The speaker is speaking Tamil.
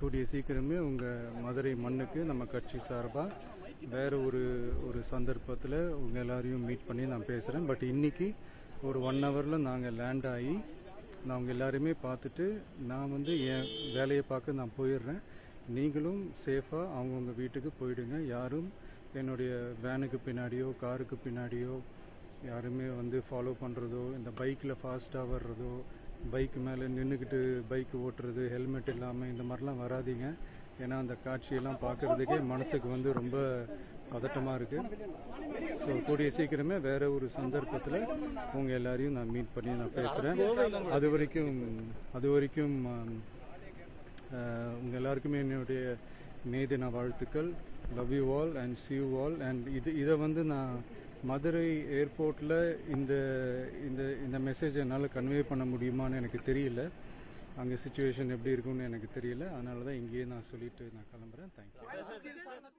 கூடிய சீக்கிரமே உங்கள் மதுரை மண்ணுக்கு நம்ம கட்சி சார்பாக வேற ஒரு சந்தர்ப்பத்தில் உங்கள் எல்லாரையும் மீட் பண்ணி நான் பேசுகிறேன். பட் இன்னைக்கு ஒரு 1 ஹவரில் நாங்கள் லேண்ட் ஆகி நான் உங்கள் எல்லாருமே பார்த்துட்டு நான் என் வேலையை பார்க்க நான் போயிடுறேன். நீங்களும் சேஃபாக அவங்கவுங்க வீட்டுக்கு போயிடுங்க. யாரும் என்னுடைய வேனுக்கு பின்னாடியோ காருக்கு பின்னாடியோ யாருமே ஃபாலோ பண்ணுறதோ, இந்த பைக்கில் ஃபாஸ்ட்டாக வர்றதோ, பைக் மேலே நின்றுக்கிட்டு பைக் ஓட்டுறது, ஹெல்மெட் இல்லாமல் இந்த மாதிரிலாம் வராதிங்க. ஏன்னா அந்த காட்சியெல்லாம் பார்க்குறதுக்கே மனசுக்கு ரொம்ப பதட்டமாக இருக்குது. ஸோ கூடிய சீக்கிரமே வேற ஒரு சந்தர்ப்பத்தில் உங்கள் எல்லாரையும் நான் மீட் பண்ணி நான் பேசுகிறேன். அது வரைக்கும் உங்கள் எல்லாருக்குமே என்னுடைய மே தின வாழ்த்துக்கள். Love you all and see you all. And இதை நான் மதுரை ஏர்போர்ட்டில் இந்த மெசேஜ் என்னால் கன்வே பண்ண முடியுமான்னு எனக்கு தெரியல. அங்கே சுச்சுவேஷன் எப்படி இருக்குன்னு எனக்கு தெரியல. அதனால தான் இங்கேயே நான் சொல்லிட்டு நான் கிளம்புறேன். தேங்க்யூ.